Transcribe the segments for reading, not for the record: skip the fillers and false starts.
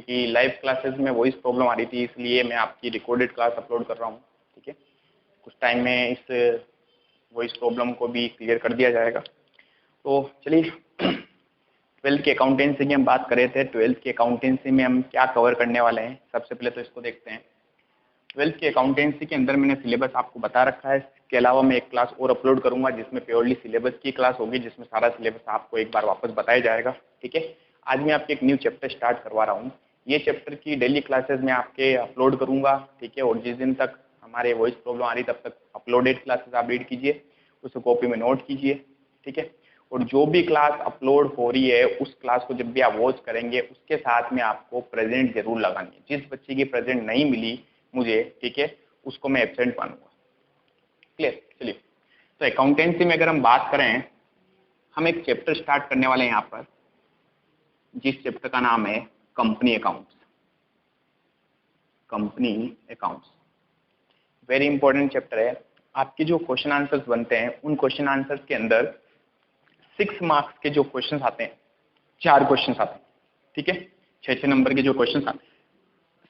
क्योंकि live classes में voice problem आ रही थी, इसलिए मैं आपकी रिकॉर्डेड क्लास अपलोड कर रहा हूँ। ठीक है, कुछ टाइम में इस वॉइस प्रॉब्लम को भी क्लियर कर दिया जाएगा। तो चलिए 12th की अकाउंटेंसी की हम बात कर रहे थे। 12th की अकाउंटेंसी में हम क्या कवर करने वाले हैं, सबसे पहले तो इसको देखते हैं। 12th की अकाउंटेंसी के अंदर मैंने सिलेबस आपको बता रखा है। इसके अलावा मैं एक क्लास और अपलोड करूंगा जिसमें प्योरली सिलेबस की क्लास होगी, जिसमें सारा सिलेबस आपको एक बार वापस बताया जाएगा। ठीक है, आज मैं आपके एक न्यू चैप्टर स्टार्ट करवा रहा हूँ। ये चैप्टर की डेली क्लासेस मैं आपके अपलोड करूंगा। ठीक है, और जिस दिन तक हमारे वॉइस प्रॉब्लम आ रही तब तक अपलोडेड क्लासेस आप रीड कीजिए, उसे कॉपी में नोट कीजिए। ठीक है, और जो भी क्लास अपलोड हो रही है उस क्लास को जब भी आप वॉच करेंगे उसके साथ में आपको प्रेजेंट जरूर लगानी है। जिस बच्चे की प्रेजेंट नहीं मिली मुझे, ठीक है, उसको मैं एब्सेंट मानूंगा। क्लियर? चलिए, तो अकाउंटेंसी में अगर हम बात करें, हम एक चैप्टर स्टार्ट करने वाले हैं यहाँ पर, जिस चैप्टर का नाम है company accounts. Company accounts very important chapter है। आपके जो क्वेश्चन आंसर्स बनते हैं उन क्वेश्चन आंसर्स के अंदर 6 मार्क्स के जो क्वेश्चन आते हैं, 4 क्वेश्चन आते हैं। ठीक है, 6 नंबर के जो क्वेश्चन आते हैं,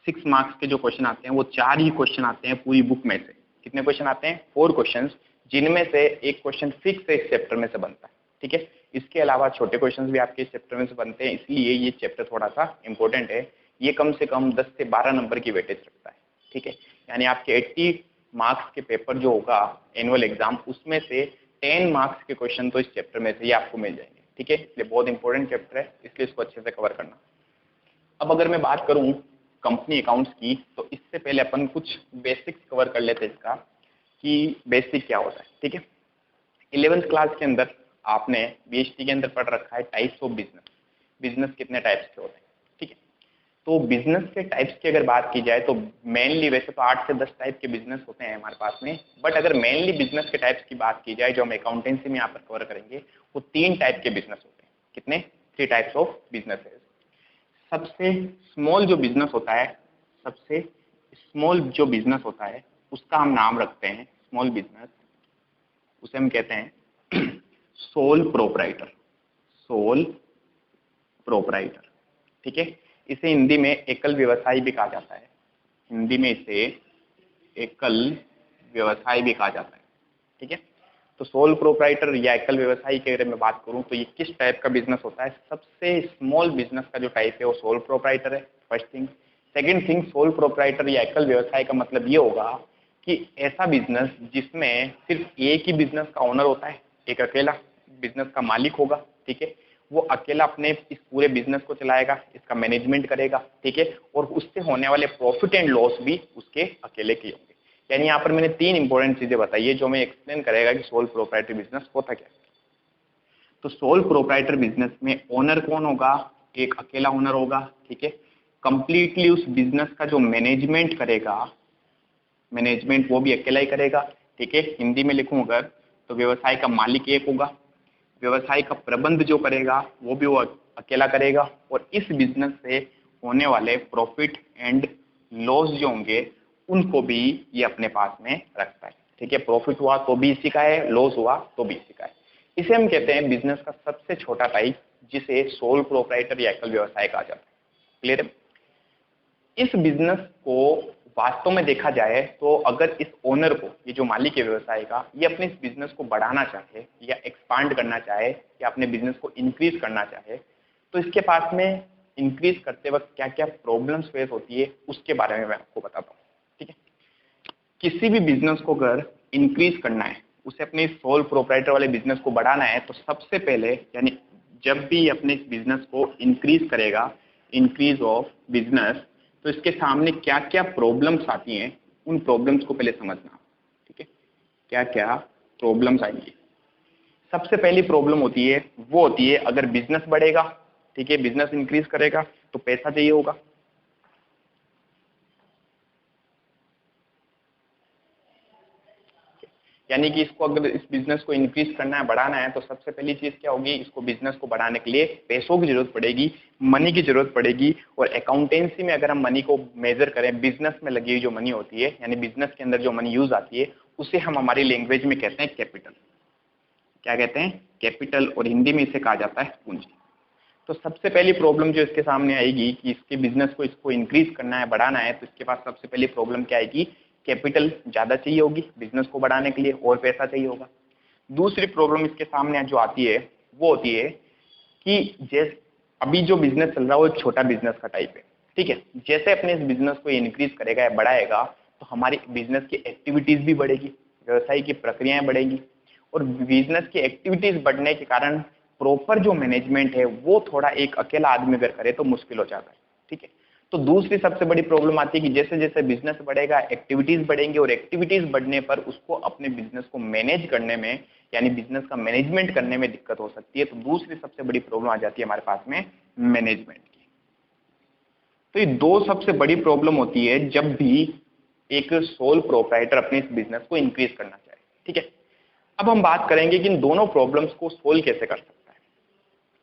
6 मार्क्स के जो क्वेश्चन आते हैं वो 4 ही क्वेश्चन आते हैं पूरी बुक में से। कितने क्वेश्चन आते हैं? 4 क्वेश्चन, जिनमें से एक क्वेश्चन फिक्स इस चैप्टर में से बनता है। ठीक है, इसके अलावा छोटे क्वेश्चन भी आपके इस चैप्टर में से बनते हैं, इसलिए ये चैप्टर थोड़ा सा इंपॉर्टेंट है। ये कम से कम 10 से 12 नंबर की वेटेज रखता है। ठीक है, यानी आपके 80 मार्क्स के पेपर जो होगा एनुअल एग्जाम, उसमें से 10 मार्क्स के क्वेश्चन तो इस चैप्टर में से ही आपको मिल जाएंगे। ठीक है, इसलिए बहुत इंपॉर्टेंट चैप्टर है, इसलिए इसको अच्छे से कवर करना। अब अगर मैं बात करूं कंपनी अकाउंट्स की, तो इससे पहले अपन कुछ बेसिक्स कवर कर लेते हैं इसका, कि बेसिक क्या होता है। ठीक है, 11th क्लास के अंदर आपने बीएसटी के अंदर पढ़ रखा है टाइप्स ऑफ बिजनेस। बिजनेस कितने टाइप्स के होते हैं। ठीक है, तो बिजनेस के टाइप्स की अगर बात की जाए तो मेनली वैसे तो 8 से 10 टाइप के बिजनेस होते हैं हमारे पास में, बट अगर मेनली बिजनेस के टाइप्स की बात की जाए जो हम अकाउंटेंसी में यहाँ पर कवर करेंगे, वो 3 टाइप के बिजनेस होते हैं। कितने? 3 टाइप्स ऑफ बिजनेस। सबसे स्मॉल जो बिजनेस होता है, सबसे स्मॉल जो बिजनेस होता है उसका हम नाम रखते हैं स्मॉल बिजनेस, उसे हम कहते हैं सोल प्रोप्राइटर। Sole proprietor. ठीक है, इसे हिंदी में एकल व्यवसायी भी कहा जाता है। हिंदी में इसे एकल व्यवसाय भी कहा जाता है। ठीक है, तो सोल प्रोप्राइटर या एकल व्यवसायी के अगर मैं बात करूं तो ये किस टाइप का बिजनेस होता है? सबसे स्मॉल बिजनेस का जो टाइप है वो सोल प्रोप्राइटर है, first thing. Second thing, sole proprietor या एकल व्यवसाय का मतलब ये होगा कि ऐसा बिजनेस जिसमें सिर्फ एक ही बिजनेस का ओनर होता है, एक अकेला बिजनेस का मालिक होगा। ठीक है, वो अकेला अपने इस पूरे बिजनेस को चलाएगा, इसका मैनेजमेंट करेगा। ठीक है, और उससे होने वाले प्रॉफिट एंड लॉस भी उसके अकेले के होंगे। यानी यहाँ पर मैंने 3 इंपॉर्टेंट चीजें बताई है जो मैं एक्सप्लेन करेगा कि सोल प्रोप्राइटर बिजनेस होता क्या है। तो सोल प्रोप्राइटर बिजनेस में ओनर कौन होगा? एक अकेला ओनर होगा। ठीक है, कंप्लीटली उस बिजनेस का जो मैनेजमेंट करेगा, मैनेजमेंट वो भी अकेला ही करेगा। ठीक है, हिंदी में लिखूं अगर तो व्यवसाय का मालिक एक होगा, व्यवसाय का प्रबंध जो करेगा वो भी वो अकेला करेगा, और इस बिजनेस से होने वाले प्रॉफिट एंड लॉस जो होंगे उनको भी ये अपने पास में रखता है। ठीक है, प्रॉफिट हुआ तो भी इसी का है, लॉस हुआ तो भी इसी का है। इसे हम कहते हैं बिजनेस का सबसे छोटा टाइप, जिसे सोल प्रोप्राइटर या एकल व्यवसाय कहा जाता है। क्लियर है? इस बिजनेस को वास्तव में देखा जाए तो अगर इस ओनर को, ये जो मालिक है व्यवसाय का, ये अपने इस बिजनेस को बढ़ाना चाहे या एक्सपांड करना चाहे या अपने बिजनेस को इंक्रीज करना चाहे, तो इसके पास में इंक्रीज करते वक्त क्या क्या प्रॉब्लम्स फेस होती है उसके बारे में मैं आपको बताता हूँ। ठीक है, किसी भी बिजनेस को अगर इंक्रीज करना है, उसे अपने सोल प्रोप्राइटर वाले बिजनेस को बढ़ाना है, तो सबसे पहले यानी जब भी अपने इस बिजनेस को इंक्रीज करेगा, इंक्रीज ऑफ बिजनेस, तो इसके सामने क्या क्या प्रॉब्लम्स आती हैं उन प्रॉब्लम्स को पहले समझना। ठीक है, क्या क्या प्रॉब्लम्स आएंगी? सबसे पहली प्रॉब्लम होती है, वो होती है अगर बिजनेस बढ़ेगा, ठीक है, बिजनेस इंक्रीज करेगा तो पैसा चाहिए होगा। यानी कि इसको अगर इस बिजनेस को इंक्रीज करना है, बढ़ाना है, तो सबसे पहली चीज क्या होगी? इसको बिजनेस को बढ़ाने के लिए पैसों की जरूरत पड़ेगी, मनी की जरूरत पड़ेगी। और अकाउंटेंसी में अगर हम मनी को मेजर करें, बिजनेस में लगी हुई जो मनी होती है, यानी बिजनेस के अंदर जो मनी यूज आती है, उसे हम हमारी लैंग्वेज में कहते हैं कैपिटल। क्या कहते हैं? कैपिटल, और हिंदी में इसे कहा जाता है पूंजी। तो सबसे पहली प्रॉब्लम जो इसके सामने आएगी कि इसके बिजनेस को इसको इंक्रीज करना है, बढ़ाना है, तो इसके पास सबसे पहली प्रॉब्लम क्या आएगी? कैपिटल ज़्यादा चाहिए होगी बिजनेस को बढ़ाने के लिए, और पैसा चाहिए होगा। दूसरी प्रॉब्लम इसके सामने जो आती है वो होती है कि जैसे अभी जो बिजनेस चल रहा है वो एक छोटा बिजनेस का टाइप है, ठीक है। जैसे अपने इस बिजनेस को इंक्रीज करेगा या बढ़ाएगा तो हमारी बिजनेस की एक्टिविटीज भी बढ़ेगी, व्यवसाय की प्रक्रियाएं बढ़ेगी, और बिजनेस की एक्टिविटीज बढ़ने के कारण प्रॉपर जो मैनेजमेंट है वो थोड़ा एक अकेला आदमी अगर करे तो मुश्किल हो जाता है, ठीक है। तो दूसरी सबसे बड़ी प्रॉब्लम आती है कि जैसे जैसे बिजनेस बढ़ेगा एक्टिविटीज बढ़ेंगी, और एक्टिविटीज बढ़ने पर उसको अपने बिजनेस को मैनेज करने में, यानी बिजनेस का मैनेजमेंट करने में दिक्कत हो सकती है। तो दूसरी सबसे बड़ी प्रॉब्लम आ जाती है हमारे पास में मैनेजमेंट की। तो ये दो सबसे बड़ी प्रॉब्लम होती है जब भी एक सोल प्रोप्राइटर अपने इस बिजनेस को इंक्रीज करना चाहे, ठीक है। अब हम बात करेंगे कि इन दोनों प्रॉब्लम्स को सोल्व कैसे कर सकता है।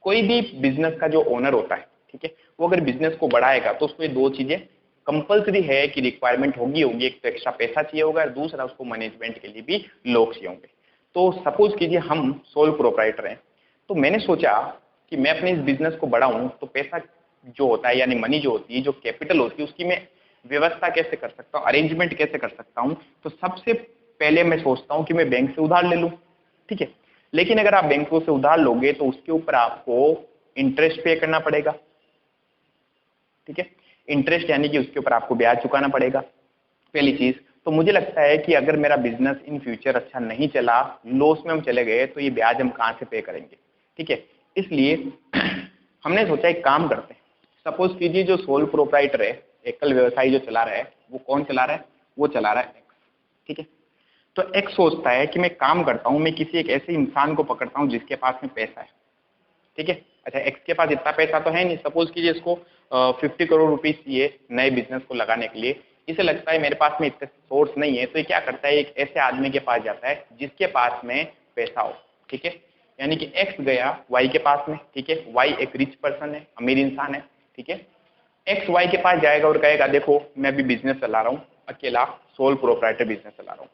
कोई भी बिजनेस का जो ओनर होता है, ठीक है, वो अगर बिजनेस को बढ़ाएगा तो उसको ये दो चीजें कंपलसरी है कि रिक्वायरमेंट होगी होगी, एक तो एक्स्ट्रा पैसा चाहिए होगा, और दूसरा उसको मैनेजमेंट के लिए भी लोग चाहिए होंगे। तो सपोज कीजिए हम सोल प्रोप्राइटर हैं, तो मैंने सोचा कि मैं अपने इस बिजनेस को बढ़ाऊं तो पैसा जो होता है, यानी मनी जो होती है, जो कैपिटल होती है, उसकी मैं व्यवस्था कैसे कर सकता हूँ, अरेंजमेंट कैसे कर सकता हूँ। तो सबसे पहले मैं सोचता हूँ कि मैं बैंक से उधार ले लूँ, ठीक है। लेकिन अगर आप बैंकों से उधार लोगे तो उसके ऊपर आपको इंटरेस्ट पे करना पड़ेगा, ठीक है। इंटरेस्ट यानी कि उसके ऊपर आपको ब्याज चुकाना पड़ेगा, पहली चीज। तो मुझे लगता है कि अगर मेरा बिजनेस इन फ्यूचर अच्छा नहीं चला, लॉस में हम चले गए, तो ये ब्याज हम कहाँ से पे करेंगे, ठीक है। इसलिए हमने सोचा एक काम करते हैं। सपोज कीजिए जो सोल प्रोप्राइटर है, एकल व्यवसायी जो चला रहा है, वो कौन चला रहा है? वो चला रहा है एक्स, ठीक है। तो एक्स सोचता है कि मैं काम करता हूं, मैं किसी एक ऐसे इंसान को पकड़ता हूं जिसके पास में पैसा है, ठीक है। अच्छा, एक्स के पास इतना पैसा तो है नहीं, सपोज कीजिए इसको 50 करोड़ रुपीज चाहिए नए बिजनेस को लगाने के लिए। इसे लगता है मेरे पास में इतने सोर्स नहीं है, तो ये क्या करता है, एक ऐसे आदमी के पास जाता है जिसके पास में पैसा हो, ठीक है। यानी कि एक्स गया वाई के पास में, ठीक है। वाई एक रिच पर्सन है, अमीर इंसान है, ठीक है। एक्स वाई के पास जाएगा और कहेगा देखो मैं अभी बिजनेस चला रहा हूँ, अकेला सोल प्रोप्राइटर बिजनेस चला रहा हूँ,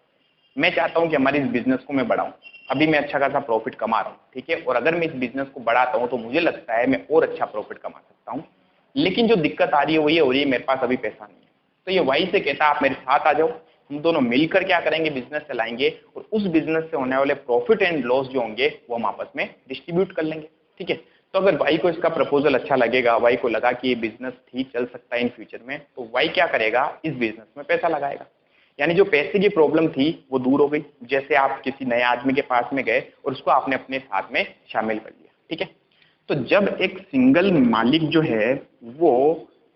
मैं चाहता हूं कि हमारे इस बिजनेस को मैं बढ़ाऊं, अभी मैं अच्छा खासा प्रॉफिट कमा रहा हूं, ठीक है। और अगर मैं इस बिजनेस को बढ़ाता हूं तो मुझे लगता है मैं और अच्छा प्रॉफिट कमा सकता हूं, लेकिन जो दिक्कत आ रही है वो ये हो रही है मेरे पास अभी पैसा नहीं है। तो ये वाई से कहता है आप मेरे साथ आ जाओ, हम दोनों मिलकर क्या करेंगे, बिजनेस चलाएंगे, और उस बिजनेस से होने वाले प्रॉफिट एंड लॉस जो होंगे वो हम आपस में डिस्ट्रीब्यूट कर लेंगे, ठीक है। तो अगर वाई को इसका प्रपोजल अच्छा लगेगा, वाई को लगा कि ये बिजनेस ठीक चल सकता है इन फ्यूचर में, तो वाई क्या करेगा, इस बिजनेस में पैसा लगाएगा। यानी जो पैसे की प्रॉब्लम थी वो दूर हो गई, जैसे आप किसी नए आदमी के पास में गए और उसको आपने अपने साथ में शामिल कर लिया, ठीक है। तो जब एक सिंगल मालिक जो है वो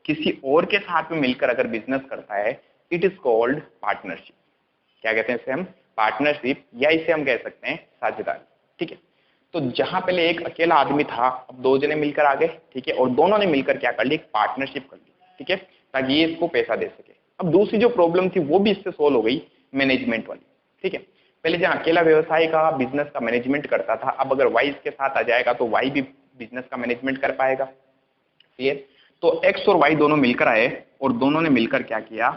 किसी और के साथ में मिलकर अगर बिजनेस करता है, इट इज कॉल्ड पार्टनरशिप। क्या कहते हैं इसे हम? पार्टनरशिप, या इसे हम कह सकते हैं साझेदारी, ठीक है। तो जहां पहले एक अकेला आदमी था, अब दो जने मिलकर आ गए, ठीक है, और दोनों ने मिलकर क्या कर ली, एक पार्टनरशिप कर ली, ठीक है, ताकि ये इसको पैसा दे सके। अब दूसरी जो प्रॉब्लम थी वो भी इससे सोल्व हो गई, मैनेजमेंट वाली, ठीक है। पहले जहां अकेला व्यवसाय का बिजनेस का मैनेजमेंट करता था, अब अगर वाई इसके साथ आ जाएगा तो वाई भी बिजनेस का मैनेजमेंट कर पाएगा, क्लियर। तो एक्स और वाई दोनों मिलकर आए और दोनों ने मिलकर क्या किया,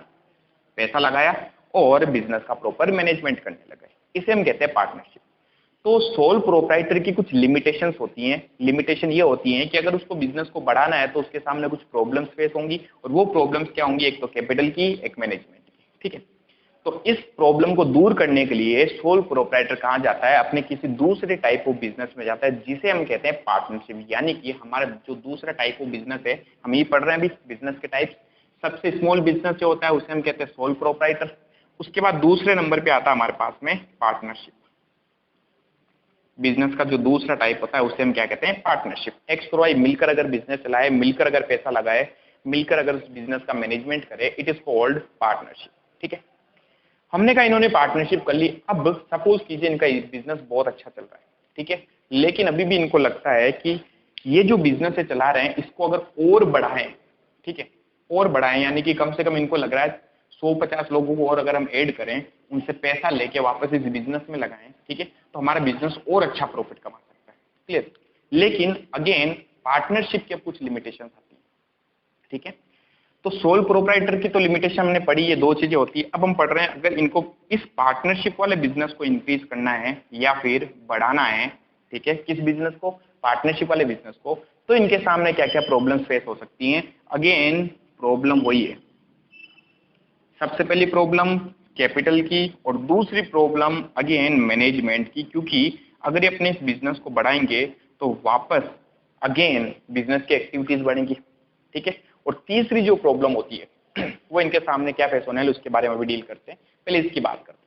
पैसा लगाया और बिजनेस का प्रॉपर मैनेजमेंट करने लगे, इसे हम कहते हैं पार्टनरशिप। तो सोल प्रोप्राइटर की कुछ लिमिटेशंस होती हैं। लिमिटेशन ये होती हैं कि अगर उसको बिजनेस को बढ़ाना है तो उसके सामने कुछ प्रॉब्लम्स फेस होंगी, और वो प्रॉब्लम्स क्या होंगी, एक तो कैपिटल की, एक मैनेजमेंट की, ठीक है। तो इस प्रॉब्लम को दूर करने के लिए सोल प्रोप्राइटर कहाँ जाता है, अपने किसी दूसरे टाइप ऑफ बिजनेस में जाता है जिसे हम कहते हैं पार्टनरशिप। यानी कि हमारा जो दूसरा टाइप ऑफ बिजनेस है, हम ये पढ़ रहे हैं अभी बिजनेस के टाइप्स, सबसे स्मॉल बिजनेस जो होता है उसे हम कहते हैं सोल प्रोप्राइटर। उसके बाद दूसरे नंबर पे आता है हमारे पास में पार्टनरशिप। बिजनेस का जो दूसरा टाइप होता है उसे हम क्या कहते हैं, पार्टनरशिप। एक्स और वाई मिलकर अगर बिजनेस चलाए, मिलकर अगर पैसा लगाए, मिलकर अगर उस बिजनेस का मैनेजमेंट करे, इट इज कॉल्ड पार्टनरशिप, ठीक है। हमने कहा इन्होंने पार्टनरशिप कर ली। अब सपोज कीजिए इनका बिजनेस बहुत अच्छा चल रहा है, ठीक है, लेकिन अभी भी इनको लगता है कि ये जो बिजनेस है चला रहे हैं इसको अगर और बढ़ाएं, ठीक है, और बढ़ाएं, यानी कि कम से कम इनको लग रहा है 100-50 लोगों को और अगर हम ऐड करें, उनसे पैसा लेके वापस इस बिजनेस में लगाएं, ठीक है, तो हमारा बिजनेस और अच्छा प्रॉफिट कमा सकता है, क्लियर। लेकिन अगेन पार्टनरशिप के कुछ लिमिटेशन आती है, ठीक है। तो सोल प्रोप्राइटर की तो लिमिटेशन हमने पढ़ी, ये दो चीजें होती है। अब हम पढ़ रहे हैं अगर इनको इस पार्टनरशिप वाले बिजनेस को इंक्रीज करना है या फिर बढ़ाना है, ठीक है, किस बिजनेस को, पार्टनरशिप वाले बिजनेस को, तो इनके सामने क्या क्या प्रॉब्लम्स फेस हो सकती हैं? अगेन प्रॉब्लम वही है, सबसे पहली प्रॉब्लम कैपिटल की और दूसरी प्रॉब्लम अगेन मैनेजमेंट की, क्योंकि अगर ये अपने इस बिजनेस को बढ़ाएंगे तो वापस अगेन बिजनेस की एक्टिविटीज बढ़ेंगी, ठीक है। और तीसरी जो प्रॉब्लम होती है वो इनके सामने क्या फेस होने वाली उसके बारे में भी डील करते हैं। पहले इसकी बात करते हैं।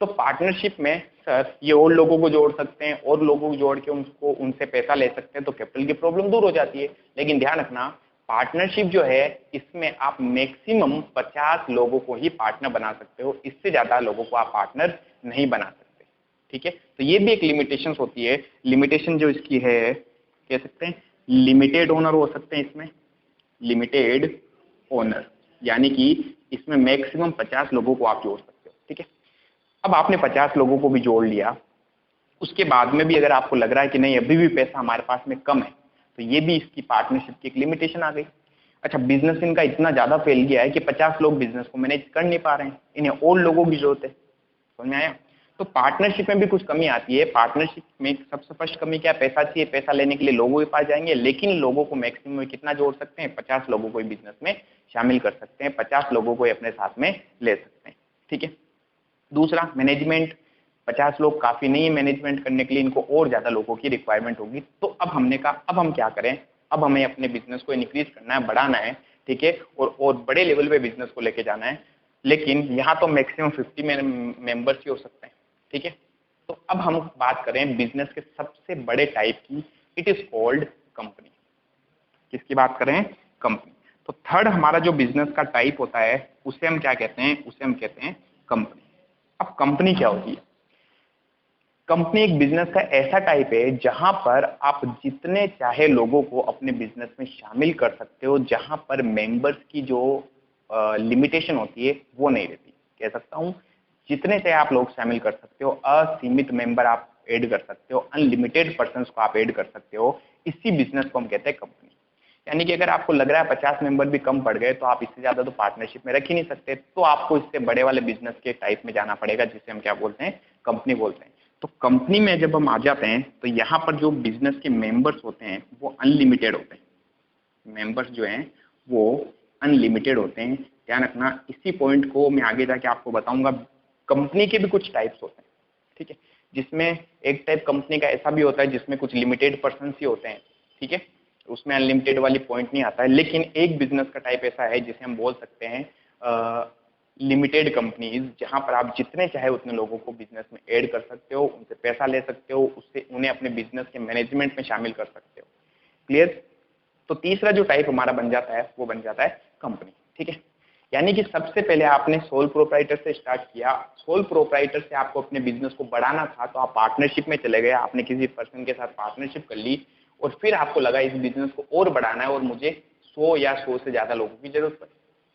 तो पार्टनरशिप में सर ये और लोगों को जोड़ सकते हैं और लोगों को जोड़ के उनको उनसे पैसा ले सकते हैं, तो कैपिटल की प्रॉब्लम दूर हो जाती है। लेकिन ध्यान रखना, पार्टनरशिप जो है इसमें आप मैक्सिमम 50 लोगों को ही पार्टनर बना सकते हो, इससे ज्यादा लोगों को आप पार्टनर नहीं बना सकते, ठीक है। तो ये भी एक लिमिटेशन होती है। लिमिटेशन जो इसकी है कह सकते हैं लिमिटेड ओनर हो सकते हैं इसमें, लिमिटेड ओनर, यानी कि इसमें मैक्सिमम 50 लोगों को आप जोड़ सकते हो, ठीक है। अब आपने 50 लोगों को भी जोड़ लिया, उसके बाद में भी अगर आपको लग रहा है कि नहीं अभी भी पैसा हमारे पास में कम है, तो ये भी इसकी पार्टनरशिप की एक लिमिटेशन आ गई। अच्छा, बिजनेस इनका इतना ज्यादा फैल गया है कि 50 लोग बिजनेस को मैनेज कर नहीं पा रहे हैं, इन्हें और लोगों की जरूरत है, समझ में आया? तो पार्टनरशिप में भी कुछ कमी आती है। पार्टनरशिप में सबसे फर्स्ट कमी क्या है? पैसा चाहिए, पैसा लेने के लिए लोगों के पास जाएंगे, लेकिन लोगों को मैक्सिमम में कितना जोड़ सकते हैं? 50 लोगों को बिजनेस में शामिल कर सकते हैं, 50 लोगों को अपने साथ में ले सकते हैं, ठीक है। दूसरा मैनेजमेंट, 50 लोग काफी नहीं है मैनेजमेंट करने के लिए, इनको और ज्यादा लोगों की रिक्वायरमेंट होगी। तो अब हमने कहा अब हम क्या करें, अब हमें अपने बिजनेस को इंक्रीज करना है, बढ़ाना है, ठीक है, और बड़े लेवल पे बिजनेस को लेके जाना है। लेकिन यहाँ तो मैक्सिमम 50 मेंबर्स ही हो सकते हैं, ठीक है। तो अब हम बात करें बिजनेस के सबसे बड़े टाइप की, इट इज कॉल्ड कंपनी। किसकी बात करें? कंपनी। तो थर्ड हमारा जो बिजनेस का टाइप होता है उसे हम क्या कहते हैं? उसे हम कहते हैं कंपनी। अब कंपनी क्या होती है? कंपनी एक बिजनेस का ऐसा टाइप है जहां पर आप जितने चाहे लोगों को अपने बिजनेस में शामिल कर सकते हो, जहां पर मेंबर्स की जो लिमिटेशन होती है वो नहीं रहती। कह सकता हूं जितने चाहे आप लोग शामिल कर सकते हो, असीमित मेंबर आप ऐड कर सकते हो, अनलिमिटेड पर्सन को आप ऐड कर सकते हो। इसी बिजनेस को हम कहते हैं कंपनी। यानी कि अगर आपको लग रहा है 50 मेंबर भी कम पड़ गए तो आप इससे ज्यादा तो पार्टनरशिप में रख ही नहीं सकते, तो आपको इससे बड़े वाले बिजनेस के टाइप में जाना पड़ेगा, जिसे हम क्या बोलते हैं? कंपनी बोलते हैं। तो कंपनी में जब हम आ जाते हैं तो यहाँ पर जो बिजनेस के मेंबर्स होते हैं वो अनलिमिटेड होते हैं। मेंबर्स जो हैं वो अनलिमिटेड होते हैं, ध्यान रखना। इसी पॉइंट को मैं आगे जाके आपको बताऊंगा। कंपनी के भी कुछ टाइप्स होते हैं, ठीक है, जिसमें एक टाइप कंपनी का ऐसा भी होता है जिसमें कुछ लिमिटेड पर्सन ही होते हैं, ठीक है, उसमें अनलिमिटेड वाली पॉइंट नहीं आता है। लेकिन एक बिजनेस का टाइप ऐसा है जिसे हम बोल सकते हैं लिमिटेड कंपनीज, जहां पर आप जितने चाहे उतने लोगों को बिजनेस में ऐड कर सकते हो, उनसे पैसा ले सकते हो, उससे उन्हें अपने बिजनेस के मैनेजमेंट में शामिल कर सकते हो। क्लियर? तो तीसरा जो टाइप हमारा बन जाता है वो बन जाता है कंपनी, ठीक है। यानी कि सबसे पहले आपने सोल प्रोप्राइटर से स्टार्ट किया, सोल प्रोप्राइटर से आपको अपने बिजनेस को बढ़ाना था तो आप पार्टनरशिप में चले गए, आपने किसी पर्सन के साथ पार्टनरशिप कर ली, और फिर आपको लगा इस बिजनेस को और बढ़ाना है और मुझे 100 या 100 से ज्यादा लोगों की जरूरत पड़ी,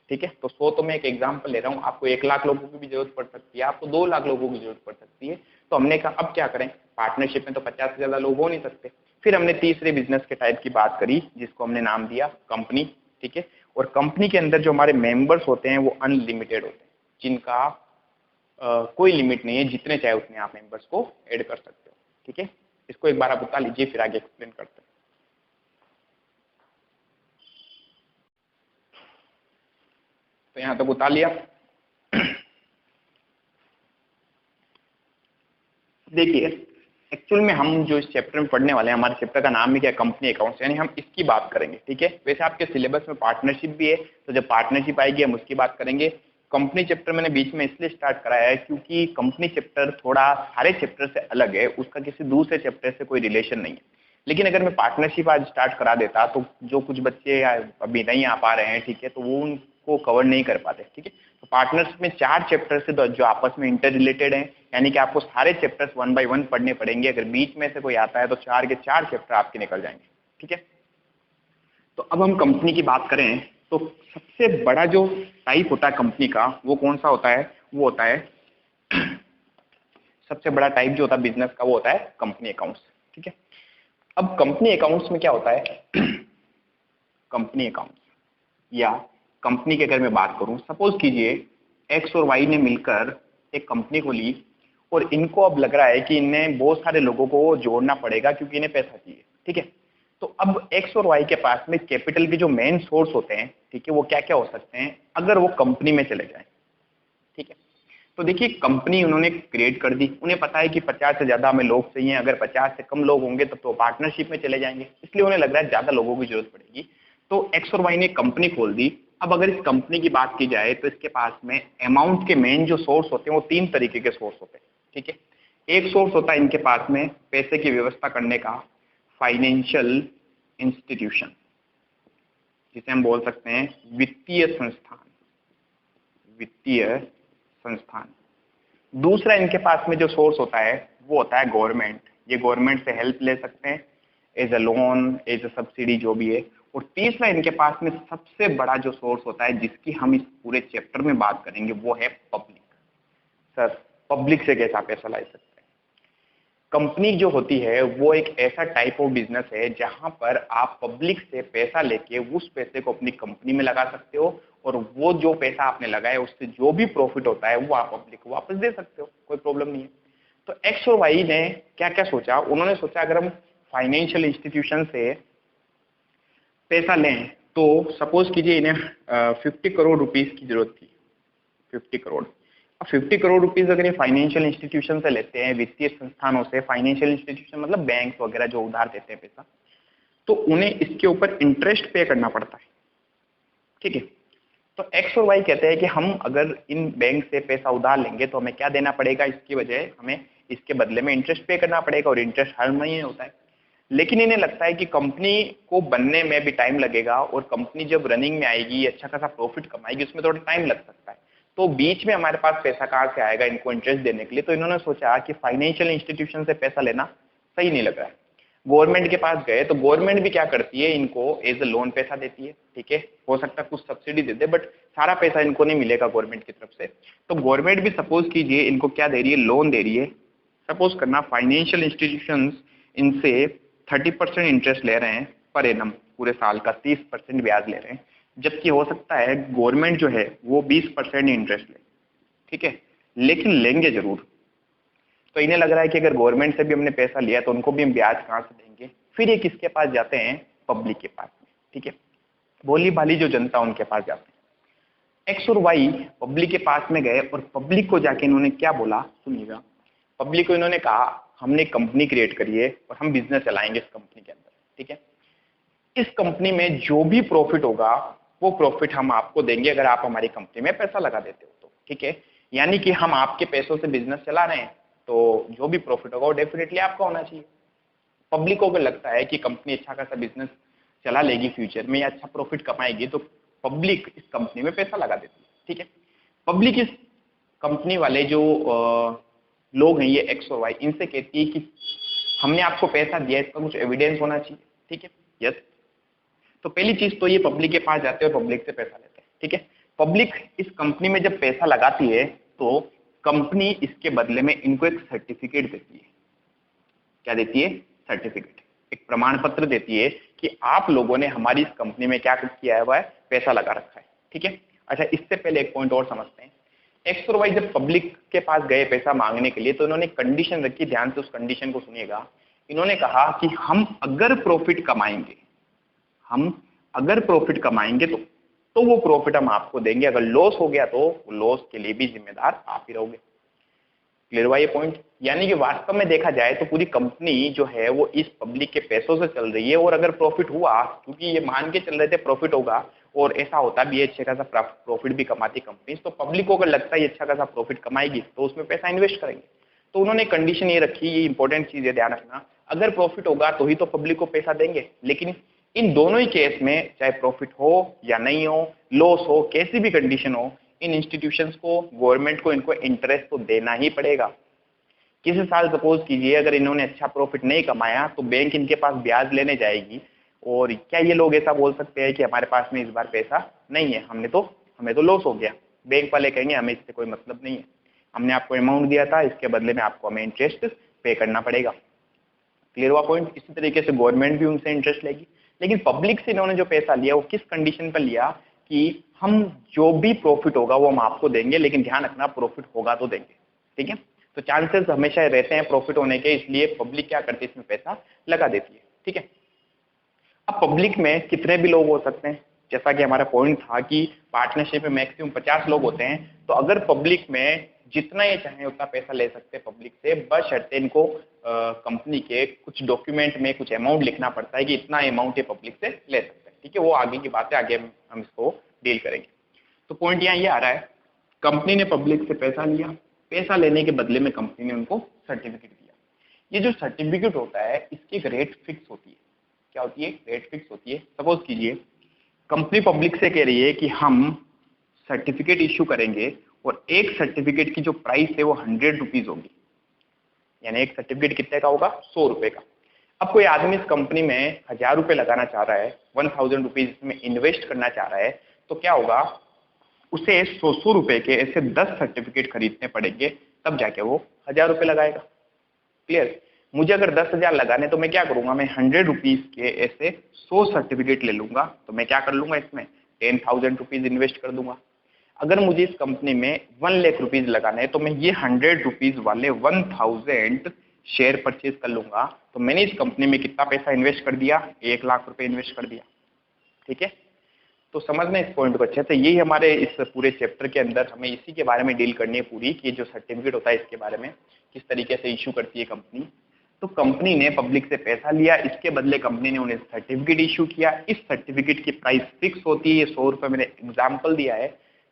ठीक है। तो 100 तो मैं एक एग्जांपल ले रहा हूँ, आपको 1 लाख लोगों की भी जरूरत पड़ सकती है, आपको 2 लाख लोगों की जरूरत पड़ सकती है। तो हमने कहा अब क्या करें, पार्टनरशिप में तो 50 से ज्यादा लोग हो नहीं सकते। फिर हमने तीसरे बिजनेस के टाइप की बात करी जिसको हमने नाम दिया कंपनी, ठीक है। और कंपनी के अंदर जो हमारे मेंबर्स होते हैं वो अनलिमिटेड होते हैं, जिनका कोई लिमिट नहीं है, जितने चाहे उतने आप मेंबर्स को ऐड कर सकते हो, ठीक है। इसको एक बार आप बता लीजिए, फिर आगे एक्सप्लेन करते हैं। तो यहाँ तक उतार लिया। देखिए, एक्चुअल में हम जो इस चैप्टर में पढ़ने वाले हैं, हमारे चैप्टर का नाम ही क्या है? कंपनी अकाउंट्स, यानी हम इसकी बात करेंगे, ठीक है। वैसे आपके सिलेबस में पार्टनरशिप भी है, तो जब पार्टनरशिप आएगी हम उसकी बात करेंगे। कंपनी चैप्टर मैंने बीच में इसलिए स्टार्ट कराया है क्योंकि कंपनी चैप्टर थोड़ा सारे चैप्टर से अलग है, उसका किसी दूसरे चैप्टर से कोई रिलेशन नहीं है। लेकिन अगर मैं पार्टनरशिप आज स्टार्ट करा देता तो जो कुछ बच्चे अभी नहीं आ पा रहे हैं, ठीक है, तो वो उनको कवर नहीं कर पाते, ठीक है। तो पार्टनरशिप में 4 चैप्टर से जो आपस में इंटर रिलेटेड हैं, यानी कि आपको सारे चैप्टर्स 1 बाय 1 पढ़ने पड़ेंगे। अगर बीच में से कोई आता है तो 4 के 4 चैप्टर आपके निकल जाएंगे, ठीक है। तो अब हम कंपनी की बात करें तो सबसे बड़ा जो टाइप होता है कंपनी का वो कौन सा होता है? वो होता है सबसे बड़ा टाइप जो होता है बिजनेस का वो होता है कंपनी अकाउंट्स, ठीक है। अब कंपनी अकाउंट्स में क्या होता है? कंपनी अकाउंट्स या कंपनी की अगर मैं बात करूं, सपोज कीजिए एक्स और वाई ने मिलकर एक कंपनी खोली और इनको अब लग रहा है कि इन्हें बहुत सारे लोगों को जोड़ना पड़ेगा क्योंकि इन्हें पैसा चाहिए, ठीक है। तो अब एक्स और वाई के पास में कैपिटल के जो मेन सोर्स होते हैं, ठीक है, वो क्या क्या हो सकते हैं अगर वो कंपनी में चले जाए। ठीक है, तो देखिए कंपनी उन्होंने क्रिएट कर दी, उन्हें पता है कि 50 से ज्यादा हमें लोग चाहिए, अगर 50 से कम लोग होंगे तो पार्टनरशिप में चले जाएंगे, इसलिए उन्हें लग रहा है ज्यादा लोगों की जरूरत पड़ेगी। तो एक्स और वाई ने कंपनी खोल दी। अब अगर इस कंपनी की बात की जाए तो इसके पास में अमाउंट के मेन जो सोर्स होते हैं वो 3 तरीके के सोर्स होते हैं। ठीक है, एक सोर्स होता है इनके पास में पैसे की व्यवस्था करने का, फाइनेंशियल इंस्टीट्यूशन, जिसे हम बोल सकते हैं वित्तीय संस्थान, वित्तीय संस्थान। दूसरा इनके पास में जो सोर्स होता है वो होता है गवर्नमेंट, ये गवर्नमेंट से हेल्प ले सकते हैं as a loan, as a subsidy, जो भी है। और तीसरा इनके पास में सबसे बड़ा जो सोर्स होता है जिसकी हम इस पूरे चैप्टर में बात करेंगे वो है पब्लिक। सर पब्लिक से कैसा पैसा ला सकते हैं? कंपनी जो होती है वो एक ऐसा टाइप ऑफ बिजनेस है जहां पर आप पब्लिक से पैसा लेके उस पैसे को अपनी कंपनी में लगा सकते हो, और वो जो पैसा आपने लगाया उससे जो भी प्रॉफिट होता है वो आप पब्लिक को वापस दे सकते हो, कोई प्रॉब्लम नहीं है। तो एक्स और वाई ने क्या क्या सोचा, उन्होंने सोचा अगर हम फाइनेंशियल इंस्टीट्यूशन से पैसा लें तो सपोज कीजिए इन्हें 50 करोड़ रुपीज की जरूरत थी, 50 करोड़। अब 50 करोड़ रुपीज अगर ये फाइनेंशियल इंस्टीट्यूशन से लेते हैं, वित्तीय संस्थानों से, फाइनेंशियल इंस्टीट्यूशन मतलब बैंक वगैरह जो उधार देते हैं पैसा, तो उन्हें इसके ऊपर इंटरेस्ट पे करना पड़ता है। ठीक है, तो एक्स और वाई कहते हैं कि हम अगर इन बैंक से पैसा उधार लेंगे तो हमें क्या देना पड़ेगा, इसकी वजह हमें इसके बदले में इंटरेस्ट पे करना पड़ेगा, और इंटरेस्ट हर महीने होता है। लेकिन इन्हें लगता है कि कंपनी को बनने में भी टाइम लगेगा, और कंपनी जब रनिंग में आएगी, अच्छा खासा प्रॉफिट कमाएगी, उसमें थोड़ा टाइम लग सकता है। तो बीच में हमारे पास पैसा कहाँ से आएगा इनको इंटरेस्ट देने के लिए? तो इन्होंने सोचा कि फाइनेंशियल इंस्टीट्यूशन से पैसा लेना सही नहीं लग रहा है। गवर्नमेंट के पास गए तो गवर्नमेंट भी क्या करती है, इनको एज अ लोन पैसा देती है। ठीक है, हो सकता है कुछ सब्सिडी दे दे, बट सारा पैसा इनको नहीं मिलेगा गवर्नमेंट की तरफ से। तो गवर्नमेंट भी सपोज कीजिए इनको क्या दे रही है, लोन दे रही है। सपोज करना फाइनेंशियल इंस्टीट्यूशंस इनसे 30% इंटरेस्ट ले रहे हैं पर एनम, पूरे साल का 30% ब्याज ले रहे हैं, जबकि हो सकता है गवर्नमेंट जो है वो 20% इंटरेस्ट ले। ठीक है, लेकिन लेंगे जरूर। तो इन्हें लग रहा है कि अगर गवर्नमेंट से भी हमने पैसा लिया तो उनको भी हम ब्याज कहाँ से देंगे? फिर ये किसके पास जाते हैं? पब्लिक के पास में। ठीक है, भोली भाली जो जनता उनके पास जाते हैं। एक्स और वाई पब्लिक के पास में गए और पब्लिक को जाके इन्होंने क्या बोला, सुनिएगा। पब्लिक को इन्होंने कहा हमने कंपनी क्रिएट करी है और हम बिजनेस चलाएंगे इस कंपनी के अंदर। ठीक है, इस कंपनी में जो भी प्रॉफिट होगा वो प्रॉफिट हम आपको देंगे अगर आप हमारी कंपनी में पैसा लगा देते हो तो। ठीक है, यानी कि हम आपके पैसों से बिजनेस चला रहे हैं, तो जो भी प्रॉफिट होगा वो डेफिनेटली आपका होना चाहिए। पब्लिक को अगर लगता है कि कंपनी अच्छा खासा बिजनेस चला लेगी फ्यूचर में या अच्छा प्रॉफिट कमाएगी, तो पब्लिक इस कंपनी में पैसा लगा देती है। ठीक है, पब्लिक इस कंपनी वाले जो लोग हैं, ये एक्स और वाई, इनसे कहती है कि हमने आपको पैसा दिया, इसका कुछ एविडेंस होना चाहिए। ठीक है, यस। तो पहली चीज तो ये पब्लिक के पास जाते हैं और पब्लिक से पैसा लेते हैं। ठीक है, पब्लिक इस कंपनी में जब पैसा लगाती है तो कंपनी इसके बदले में इनको एक सर्टिफिकेट देती है। क्या देती है? सर्टिफिकेट, एक प्रमाण पत्र देती है कि आप लोगों ने हमारी इस कंपनी में क्या किया हुआ है, पैसा लगा रखा है। ठीक है, अच्छा इससे पहले एक पॉइंट और समझते हैं। एक्स और वाई जब पब्लिक के पास गए पैसा मांगने के लिए तो इन्होंने कंडीशन रखी, ध्यान से उस कंडीशन को सुनिएगा। इन्होंने कहा कि हम अगर प्रॉफिट कमाएंगे, हम अगर प्रॉफिट कमाएंगे तो वो प्रॉफिट हम आपको देंगे, अगर लॉस हो गया तो लॉस के लिए भी जिम्मेदार आप ही रहोगे। क्लियर हुआ ये पॉइंट? यानी कि वास्तव में देखा जाए तो पूरी कंपनी जो है वो इस पब्लिक के पैसों से चल रही है, और अगर प्रॉफिट हुआ, क्योंकि ये मान के चल रहे थे प्रॉफिट होगा, और ऐसा होता भी है, अच्छा खासा प्रॉफिट भी कमाती कंपनी, तो पब्लिक को अगर लगता है ये अच्छा खासा प्रॉफिट कमाएगी तो उसमें पैसा इन्वेस्ट करेंगे। तो उन्होंने कंडीशन ये रखी, ये इंपॉर्टेंट चीज है, ध्यान रखना, अगर प्रॉफिट होगा तो ही तो पब्लिक को पैसा देंगे, लेकिन इन दोनों ही केस में, चाहे प्रॉफिट हो या नहीं हो, लॉस हो, कैसी भी कंडीशन हो, इन इंस्टीट्यूशंस को, गवर्नमेंट को, इनको इंटरेस्ट तो देना ही पड़ेगा। किसी साल सपोज कीजिए अगर इन्होंने अच्छा प्रॉफिट नहीं कमाया तो बैंक इनके पास ब्याज लेने जाएगी, और क्या ये लोग ऐसा बोल सकते हैं कि हमारे पास में इस बार पैसा नहीं है, हमें तो लॉस हो गया? बैंक वाले कहेंगे हमें इससे कोई मतलब नहीं है, हमने आपको अमाउंट दिया था, इसके बदले में आपको हमें इंटरेस्ट पे करना पड़ेगा। क्लियर हुआ पॉइंट? इसी तरीके से गवर्नमेंट भी उनसे इंटरेस्ट लेगी। लेकिन पब्लिक से इन्होंने जो पैसा लिया वो किस कंडीशन पर लिया, कि हम जो भी प्रॉफिट होगा वो हम आपको देंगे, लेकिन ध्यान रखना प्रॉफिट होगा तो देंगे। ठीक है, तो चांसेस हमेशा रहते हैं प्रॉफिट होने के, इसलिए पब्लिक क्या करती है, इसमें पैसा लगा देती है। ठीक है, अब पब्लिक में कितने भी लोग हो सकते हैं, जैसा कि हमारा पॉइंट था कि पार्टनरशिप में मैक्सिमम 50 लोग होते हैं, तो अगर पब्लिक में जितना ये चाहे उतना पैसा ले सकते हैं पब्लिक से, बशर्ते इनको कंपनी के कुछ डॉक्यूमेंट में कुछ अमाउंट लिखना पड़ता है कि इतना अमाउंट ये पब्लिक से ले सकते हैं। ठीक है, वो आगे की बात है, आगे हम इसको डील करेंगे। तो पॉइंट यहाँ ये आ रहा है, कंपनी ने पब्लिक से पैसा लिया, पैसा लेने के बदले में कंपनी ने उनको सर्टिफिकेट दिया। ये जो सर्टिफिकेट होता है इसकी एक रेट फिक्स होती है। क्या होती है? रेट फिक्स होती है। सपोज कीजिए कंपनी पब्लिक से कह रही है कि हम सर्टिफिकेट इश्यू करेंगे और एक सर्टिफिकेट की जो प्राइस है वो 100 रुपीज होगी, यानी एक सर्टिफिकेट कितने का होगा? 100 रुपए का। अब कोई आदमी इस कंपनी में 1000 रुपए लगाना चाह रहा है, 1000 रुपीज इसमें इन्वेस्ट करना चाह रहा है, तो क्या होगा? उसे 100 रुपए के ऐसे 10 सर्टिफिकेट खरीदने पड़ेंगे, तब जाके वो 1000 रुपए लगाएगा। क्लियर? मुझे अगर 10,000 लगाने तो मैं क्या करूंगा? मैं 100 रुपीज के ऐसे 100 सर्टिफिकेट ले लूंगा, तो मैं क्या कर लूंगा? इसमें 10,000 रुपीज इन्वेस्ट कर दूंगा। अगर मुझे इस कंपनी में 1 लाख रुपीज लगाने हैं तो मैं ये 100 रुपीज वाले 1000 शेयर परचेज कर लूंगा, तो मैंने इस कंपनी में कितना पैसा इन्वेस्ट कर दिया? 1 लाख रुपए इन्वेस्ट कर दिया। ठीक है, तो समझना इस पॉइंट को अच्छे से। यही हमारे इस पूरे चैप्टर के अंदर हमें इसी के बारे में डील करनी है पूरी, कि जो सर्टिफिकेट होता है इसके बारे में किस तरीके से इशू करती है कंपनी। तो कंपनी ने पब्लिक से पैसा लिया, इसके बदले कंपनी ने उन्हें सर्टिफिकेट इशू किया। इस सर्टिफिकेट की प्राइस फिक्स होती है, 100 रुपये मैंने एग्जाम्पल दिया है।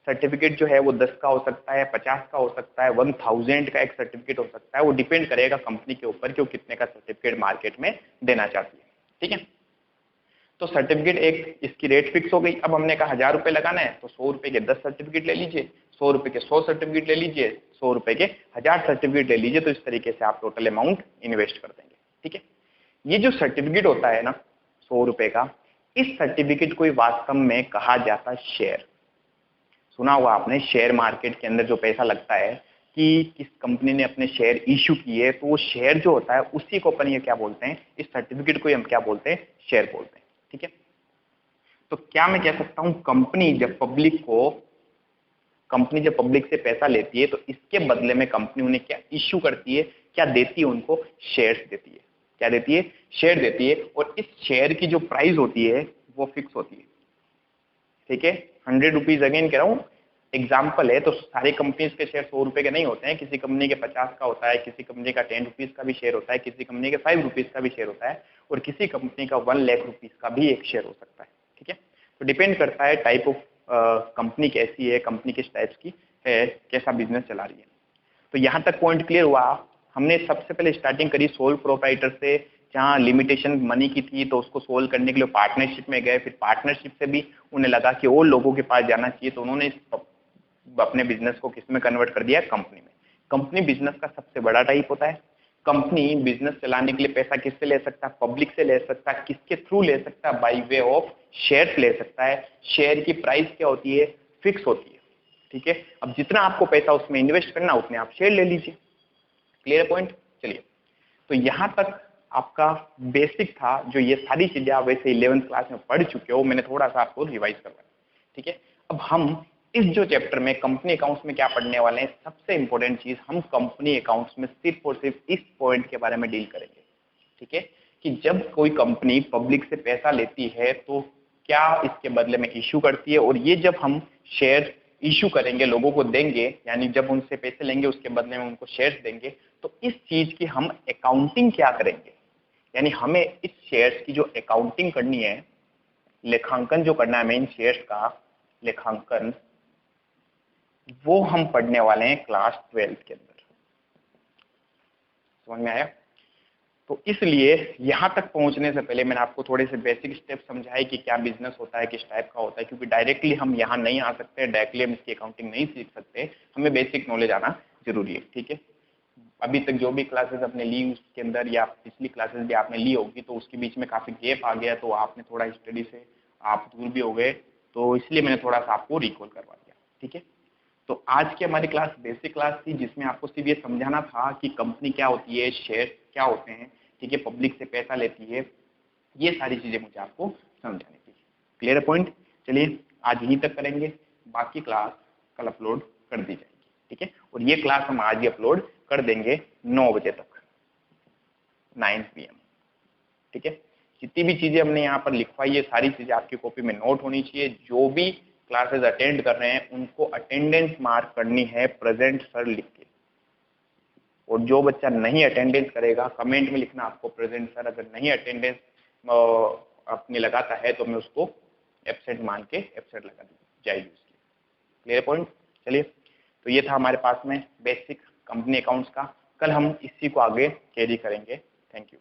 सर्टिफिकेट जो है वो 10 का हो सकता है, 50 का हो सकता है, 1000 का एक सर्टिफिकेट हो सकता है। वो डिपेंड करेगा कंपनी के ऊपर कि वो कितने का सर्टिफिकेट मार्केट में देना चाहती है। ठीक है, तो सर्टिफिकेट एक इसकी रेट फिक्स हो गई। अब हमने कहा 1000 रुपए लगाना है, तो 100 रुपए के 10 सर्टिफिकेट ले लीजिए, 100 रुपए के 100 सर्टिफिकेट ले लीजिए, 100 रुपए के 1000 सर्टिफिकेट ले लीजिए। तो इस तरीके से आप टोटल अमाउंट इन्वेस्ट कर देंगे। ठीक है, ये जो सर्टिफिकेट होता है ना 100 रुपए का, इस सर्टिफिकेट को वास्तव में कहा जाता है शेयर। सुना होगा आपने, शेयर मार्केट के अंदर जो पैसा लगता है कि किस कंपनी ने अपने शेयर इश्यू किए, तो वो शेयर जो होता है उसी को अपन ये क्या बोलते हैं? इस सर्टिफिकेट को हम क्या बोलते हैं? शेयर बोलते हैं। ठीक है, तो क्या मैं कह सकता हूं कंपनी जब पब्लिक से पैसा लेती है तो इसके बदले में कंपनी उन्हें क्या इश्यू करती है? क्या देती है उनको? शेयर्स देती है। क्या देती है? शेयर देती है। और इस शेयर की जो प्राइस होती है वो फिक्स होती है। ठीक है, 100 रुपीज अगेन कह रहा हूँ, एग्जाम्पल है। तो सारी कंपनीज के शेयर 100 रुपए के नहीं होते हैं, किसी कंपनी के 50 का होता है, किसी कंपनी का 10 रुपीज का भी शेयर होता है, किसी कंपनी के 5 रुपीज का भी शेयर होता है, और किसी कंपनी का 1 लाख रुपीज का भी एक शेयर हो सकता है। ठीक है, तो डिपेंड करता है टाइप ऑफ कंपनी कैसी है, कंपनी किस टाइप्स की है, कैसा बिजनेस चला रही है। तो यहाँ तक पॉइंट क्लियर हुआ। हमने सबसे पहले स्टार्टिंग करी सोल प्रोप्राइटर से, जहाँ लिमिटेशन मनी की थी, तो उसको सोल्व करने के लिए पार्टनरशिप में गए। फिर पार्टनरशिप से भी उन्हें लगा कि और लोगों के पास जाना चाहिए, तो उन्होंने अपने बिजनेस को किस में कन्वर्ट कर दिया? कंपनी में। कंपनी बिजनेस का सबसे बड़ा टाइप होता है। कंपनी बिजनेस चलाने के लिए पैसा किससे ले सकता है? पब्लिक से ले सकता है। किसके थ्रू ले सकता है? बाई वे ऑफ शेयर्स ले सकता है। शेयर की प्राइस क्या होती है? फिक्स होती है। ठीक है, अब जितना आपको पैसा उसमें इन्वेस्ट करना उतने आप शेयर ले लीजिए। Clear point? चलिए, तो यहां तक आपका बेसिक था। जो ये सारी चीजें आप वैसे 11th क्लास में पढ़ चुके हो, मैंने थोड़ा सा आपको रिवाइज करवाया। ठीक है, अब हम इस जो चैप्टर में कंपनी अकाउंट्स में क्या पढ़ने वाले हैं, सबसे इंपॉर्टेंट चीज, हम कंपनी अकाउंट्स में सिर्फ और सिर्फ इस पॉइंट के बारे में डील करेंगे। ठीक है, कि जब कोई कंपनी पब्लिक से पैसा लेती है तो क्या इसके बदले में इश्यू करती है, और ये जब हम शेयर इश्यू करेंगे, लोगों को देंगे, यानी जब उनसे पैसे लेंगे उसके बदले में उनको शेयर्स देंगे, तो इस चीज की हम अकाउंटिंग क्या करेंगे? यानी हमें इस शेयर्स की जो अकाउंटिंग करनी है, लेखांकन जो करना है मेन शेयर्स का लेखांकन, वो हम पढ़ने वाले हैं क्लास 12th के अंदर। समझ में आया? तो इसलिए यहां तक पहुंचने से पहले मैंने आपको थोड़े से बेसिक स्टेप समझाए कि क्या बिजनेस होता है, किस टाइप का होता है, क्योंकि डायरेक्टली हम यहाँ नहीं आ सकते, डायरेक्टली हम इसकी अकाउंटिंग नहीं सीख सकते, हमें बेसिक नॉलेज आना जरूरी है। ठीक है, अभी तक जो भी क्लासेस आपने ली उसके अंदर, या पिछली क्लासेस भी आपने ली होगी, तो उसके बीच में काफी गैप आ गया, तो आपने थोड़ा स्टडी से आप दूर भी हो गए, तो इसलिए मैंने थोड़ा सा आपको रिकॉल करवा दिया। ठीक है, तो आज की हमारी क्लास बेसिक क्लास थी, जिसमें आपको सिर्फ ये समझाना था कि कंपनी क्या होती है, शेयर क्या होते हैं। ठीक है, पब्लिक से पैसा लेती है, ये सारी चीजें मुझे आपको समझानी थी। Clear point? चलिए, आज यहीं तक करेंगे, बाकी क्लास कल अपलोड कर दी जाएगी। ठीक है, और ये क्लास हम आज ही अपलोड कर देंगे 9 बजे तक, 9 PM। ठीक है, जितनी भी चीज़ें हमने यहाँ पर लिखवाई है सारी चीज़ें आपकी कॉपी में नोट होनी चाहिए। जो भी क्लासेस अटेंड कर रहे हैं उनको अटेंडेंस मार्क करनी है प्रेजेंट सर लिख के, और जो बच्चा नहीं अटेंडेंस करेगा कमेंट में लिखना आपको प्रेजेंट सर। अगर नहीं अटेंडेंस अपनी लगाता है तो मैं उसको एब्सेंट मान के एब्सेंट लगा जाएगी उसकी। Clear point. चलिए, तो ये था हमारे पास में बेसिक कंपनी अकाउंट्स का। कल हम इसी को आगे कैरी करेंगे। Thank you.